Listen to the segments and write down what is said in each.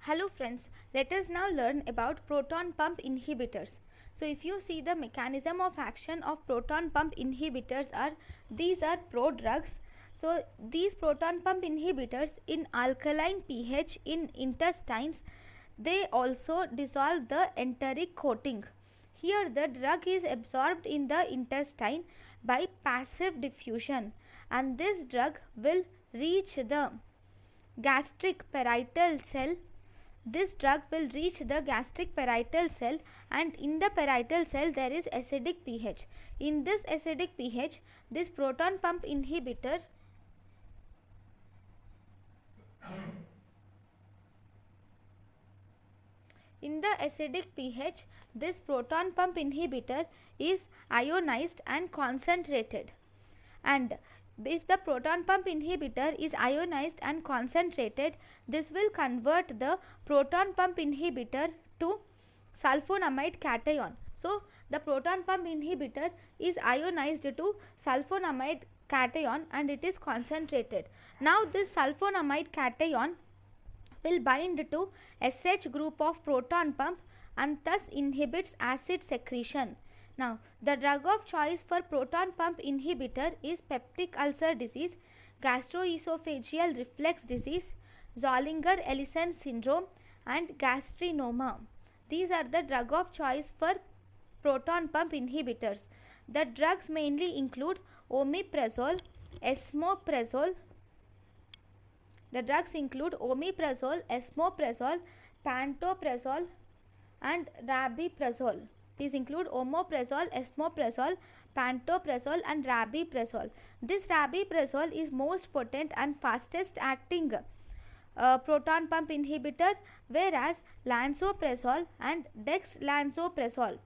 Hello friends, let us now learn about proton pump inhibitors. So if you see the mechanism of action of proton pump inhibitors these are prodrugs. So these proton pump inhibitors in alkaline pH in intestines, they also dissolve the enteric coating. Here the drug is absorbed in the intestine by passive diffusion, and this drug will reach the gastric parietal cell. This drug will reach the gastric parietal cell, and in the parietal cell there is acidic pH. In this acidic pH, this proton pump inhibitor this proton pump inhibitor is ionized and concentrated, and if the proton pump inhibitor is ionized and concentrated, this will convert the proton pump inhibitor to sulfonamide cation. So the proton pump inhibitor is ionized to sulfonamide cation and it is concentrated. Now this sulfonamide cation will bind to SH group of proton pump and thus inhibits acid secretion. Now, the drug of choice for proton pump inhibitor is peptic ulcer disease, gastroesophageal reflux disease, Zollinger-Ellison syndrome, and gastrinoma. These are the drug of choice for proton pump inhibitors. The drugs mainly include omeprazole, esomeprazole. The drugs include omeprazole, esomeprazole, pantoprazole, and rabeprazole. These include omeprazole, esomeprazole, pantoprazole, and rabeprazole. This rabeprazole is most potent and fastest acting proton pump inhibitor, whereas lansoprazole and dexlansoprazole.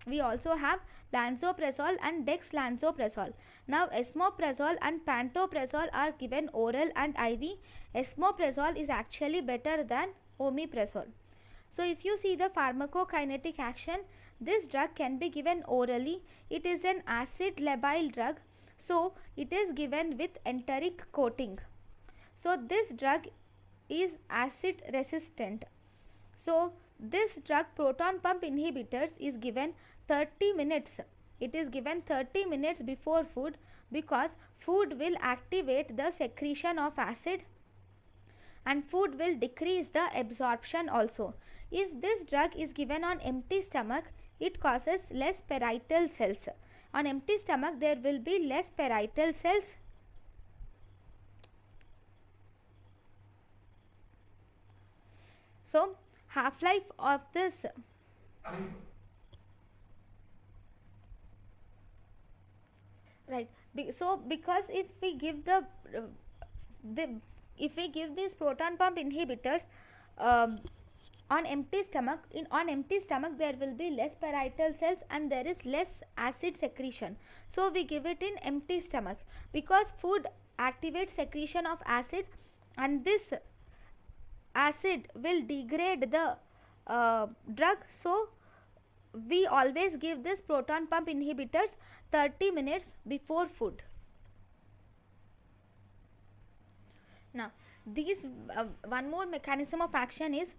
We also have lansoprazole and dexlansoprazole. Now esomeprazole and pantoprazole are given oral and IV. Esomeprazole is actually better than omeprazole. So if you see the pharmacokinetic action, this drug can be given orally. It is an acid labile drug, so it is given with enteric coating. So this drug is acid resistant. So this drug proton pump inhibitors is given 30 minutes. It is given 30 minutes before food, because food will activate the secretion of acid and food will decrease the absorption also. If this drug is given on empty stomach, it causes less parietal cells. On empty stomach there will be less parietal cells. So half-life of this right. So because if we give these proton pump inhibitors on empty stomach, on empty stomach there will be less parietal cells and there is less acid secretion. So we give it in empty stomach, because food activates secretion of acid and this acid will degrade the drug. So we always give this proton pump inhibitors 30 minutes before food. Now these one more mechanism of action is,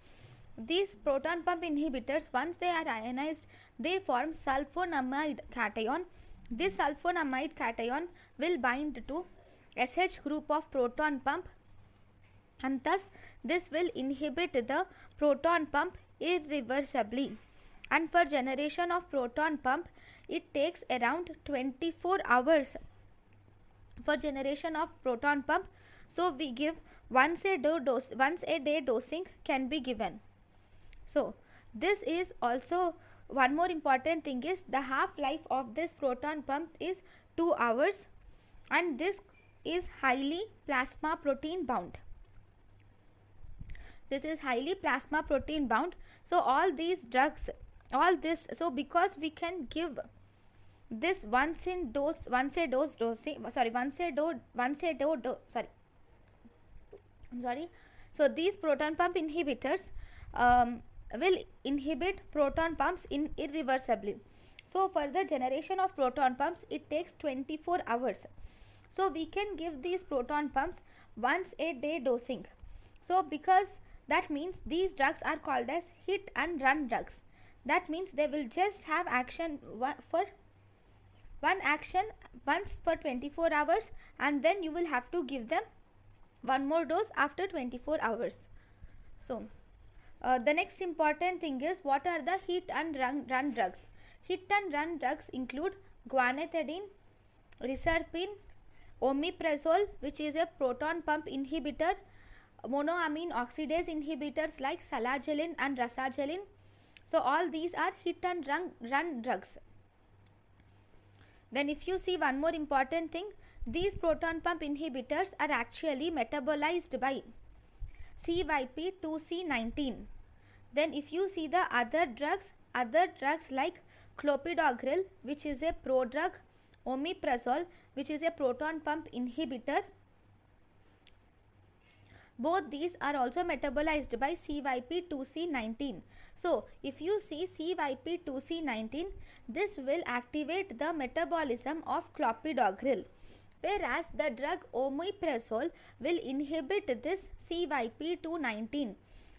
these proton pump inhibitors, once they are ionized, they form sulfonamide cation. This sulfonamide cation will bind to SH group of proton pump and thus this will inhibit the proton pump irreversibly. And for generation of proton pump, it takes around 24 hours for generation of proton pump. So we give once a day dosing can be given. So this is also one more important thing is, the half-life of this proton pump is 2 hours and this is highly plasma protein bound. This is highly plasma protein bound. So all these drugs, so because we can give this once a dose dosing, so these proton pump inhibitors will inhibit proton pumps irreversibly. So for the generation of proton pumps, it takes 24 hours. So we can give these proton pumps once a day dosing. So because That means these drugs are called as hit and run drugs. That means they will just have action for one action once for 24 hours, and then you will have to give them one more dose after 24 hours. So the next important thing is, what are the hit and run drugs? Hit and run drugs include guanethidine, reserpine, omeprazole, which is a proton pump inhibitor, monoamine oxidase inhibitors like selagelin and rasagelin. So all these are hit and run drugs. Then if you see one more important thing, these proton pump inhibitors are actually metabolized by CYP2C19. Then if you see the other drugs like clopidogrel, which is a prodrug, omeprazole, which is a proton pump inhibitor, both these are also metabolized by CYP2C19. So if you see CYP2C19, this will activate the metabolism of clopidogrel, whereas the drug omeprazole will inhibit this CYP219.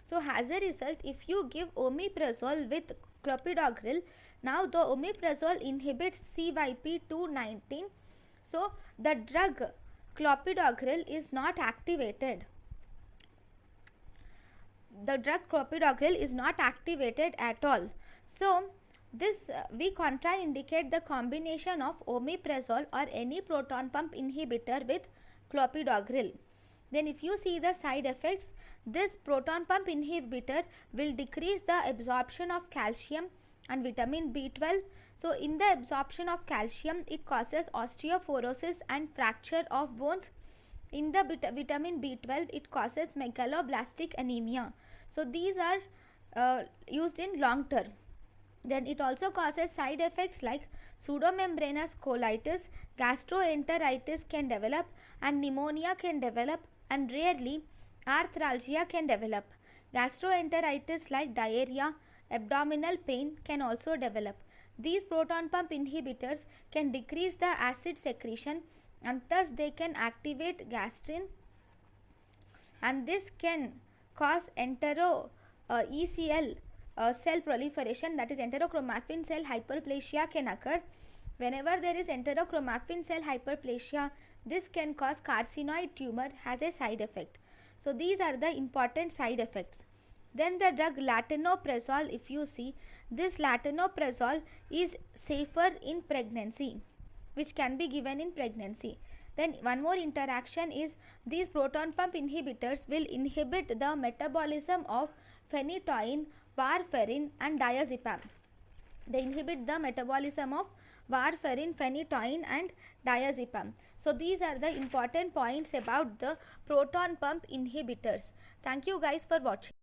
So as a result, if you give omeprazole with clopidogrel, now the omeprazole inhibits CYP219, so the drug clopidogrel is not activated. The drug clopidogrel is not activated at all. So this we contraindicate the combination of omeprazole or any proton pump inhibitor with clopidogrel. Then if you see the side effects, this proton pump inhibitor will decrease the absorption of calcium and vitamin B12. So in the absorption of calcium, it causes osteoporosis and fracture of bones. In the vitamin B12, it causes megaloblastic anemia. So these are used in long term. Then it also causes side effects like pseudomembranous colitis, gastroenteritis can develop, and pneumonia can develop, and rarely arthralgia can develop. Gastroenteritis like diarrhea, abdominal pain can also develop. These proton pump inhibitors can decrease the acid secretion, and thus they can activate gastrin, and this can cause ECL cell proliferation, that is enterochromaffin cell hyperplasia can occur. Whenever there is enterochromaffin cell hyperplasia, this can cause carcinoid tumor as a side effect. So these are the important side effects. Then the drug latinoprazole, if you see, this latinoprazole is safer in pregnancy, which can be given in pregnancy. Then one more interaction is, these proton pump inhibitors will inhibit the metabolism of phenytoin, warfarin and diazepam. They inhibit the metabolism of warfarin, phenytoin and diazepam. So these are the important points about the proton pump inhibitors. Thank you guys for watching.